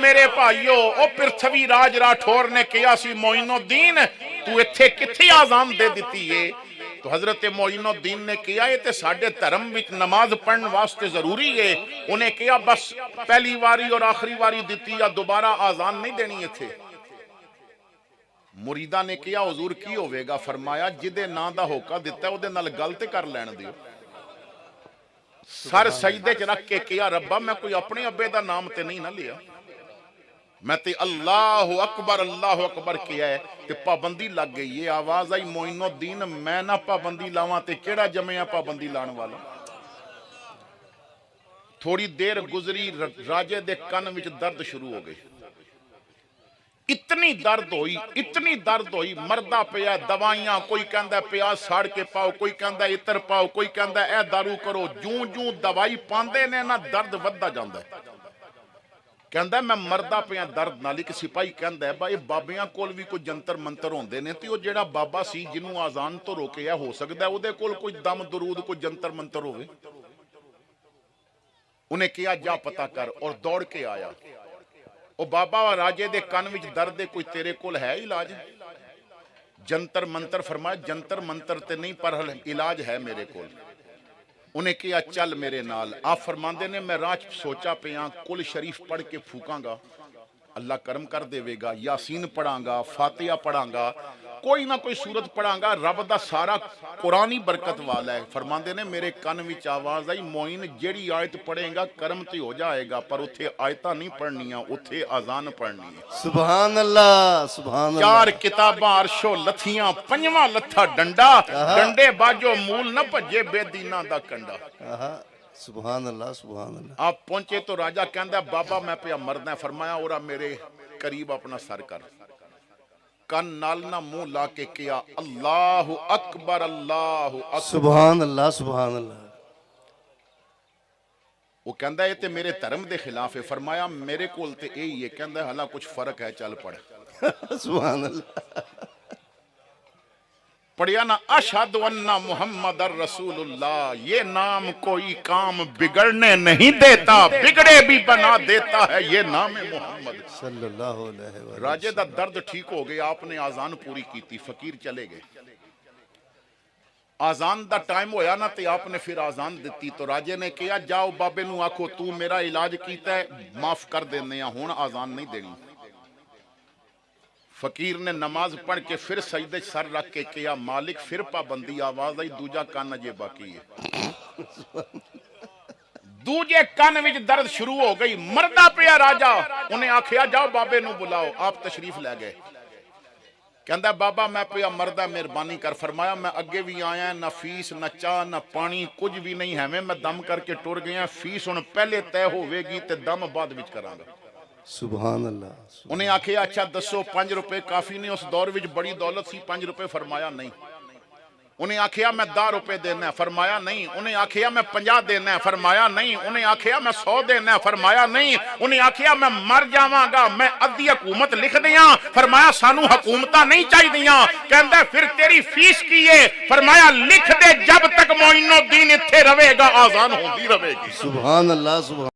मेरे भाईओ, ओ पृथ्वी राज राठौर ने कहा सी मोइनुद्दीन तू इत्थे किथे आजान दे दी है? तो हजरत मोइनुद्दीन ने कहा ये तो साडे धर्म विच नमाज पढ़ने वास्ते जरूरी है। उन्हें कहा बस पहली वारी और आखिरी वारी दी, या दोबारा आजान नहीं देनी इत्थे। मुरीदा ने कहा हुजूर की होवेगा? फरमाया जिदे नां दा होका दिता उहदे नाल गल ते कर लैण दिओ। सर सजदे च रख के कहा रब्बा मैं कोई अपने अब्बे दा नाम ते नहीं ना लिया, मैं ते अल्लाह अकबर किया है ते पाबंदी लग गई है। आवाज आई मोइनुद्दीन मैं ना पाबंदी लावां ते केड़ा जमया पाबंदी लाने वाला। थोड़ी देर गुजरी, राजे दे कन विच दर्द शुरू हो गई। इतनी दर्द हुई, मरदा पिया दवाइयां, कोई कहंदा पिया साड़ के पाओ, कोई कहंदा इतर पाओ, कोई कहंदा ए दारू करो। जूं जूं दवाई पांदे ने ना दर्द वधदा जांदा है। कहंदा मैं मरदा पिया दर्द नाल। एक सिपाही कहंदा है भाई बाबियां कोल भी कोई जंतर मंतर होंदे ने, ते ओ जेड़ा बाबा सी जिन्हों आजान तो रोकिया हो सकदा है ओदे कोल कोई दम दरूद कोई जंतर मंतर होवे। उन्हें कहा जा पता कर, और दौड़ के आया। ओ बाबा राजे दे कन विच दर्द दे कोई तेरे कोल है इलाज? जंतर मंतर? फरमाया जंतर मंतर ते नहीं पर इलाज है मेरे कोल। उन्हें कहा चल मेरे नाल। आप फरमांदे ने मैं राह सोचा पिया कुल शरीफ पढ़ के फूकांगा, अल्लाह करम कर देवेगा। यासीन पढ़ांगा, फातिहा पढ़ांगा, कोई ना कोई सूरत पढ़ांगा, रब दा सारा कुरान ही बरकत वाला है। फरमांदे ने मेरे कन विच आवाज आई मोइन जेड़ी आयत पढ़ेगा करम ते हो जाएगा, पर उथे आयतां नहीं पढ़नियां, उथे आजान पढ़नी है। सुभान अल्लाह, सुभान अल्लाह। चार किताबां अरशो लथियां, पंजवां लथा डंडा, डंडे बाजो मूल न भजे बेदीना दा कंडा। सुभान अल्लाह, सुभान अल्लाह। आप पहुंचे तो राजा कहंदा बाबा मैं पिया मरदा। फरमाया ओरा मेरे करीब अपना सर कर। कन नाल ना मुंह ला के किया अल्लाहु अकबर, अल्लाहु अकबर। सुभान अल्लाह, सुभान अल्लाह। वो कहंदा ये ते मेरे धर्म दे खिलाफ है। फरमाया मेरे कोल ते यही है। कहंदा हालां कुछ फर्क है, चल पढ़। सुभान अल्लाह। पढ़िया ना अशहदु अन्ना मुहम्मदर रसूलुल्लाह, ये नाम कोई काम बिगड़ने नहीं देता, बिगड़े भी बना देता है, ये नाम है मोहम्मद सल्लल्लाहु अलैहि वसल्लम। राजे दा दर्द ठीक हो गया। आपने आजान पूरी की थी, फकीर चले गए। आजान दा टाइम होया ना ते आपने फिर आजान दी। तो राजे ने कहा जाओ बाबे नू आखो तू मेरा इलाज कीता है, माफ कर देने हुण आजान नहीं देनी। फकीर ने नमाज पढ़ के फिर सजदे सर रख के किया मालिक फिर पाबंदी। आवाज आई दूजा कान अजे बाकी है। दूजे कान विच दर्द शुरू हो गई, मरदा पिया राजा। उन्हें आखिया जाओ बाबे नू बुलाओ। आप तशरीफ लै गए। कहंदा बाबा मैं पिया मरदा, मेहरबानी कर। फरमाया मैं अगे भी आया, ना फीस ना चाह ना पानी कुछ भी नहीं है, मैं दम करके टुर गया। फीस हुण पहले तय होवेगी ते दम बाद विच करांगा। सुभान अल्लाह। उन्हें आखिया अच्छा दसो 5 रुपए काफी नहीं? उस दौर विच बड़ी दौलत सी, 5 रुपए? फरमाया नहीं। उन्हें आखिया मैं 10 रुपए देना? फरमाया नहीं। उन्हें आखिया मैं 50 देना? फरमाया नहीं। उन्हें आखिया मैं 100 देना? फरमाया नहीं। उन्हें आखिया मैं मर जावांगा, मैं अद्धी हुकूमत लिख दियां? फरमाया सानू हुकूमतां नहीं चाहिदियां। कहंदा फिर तेरी फीस की है? फरमाया लिख दे जब तक मोइनुद्दीन इत्थे रहेगा आजान होंदी रहेगी। सुभान अल्लाह, सुभान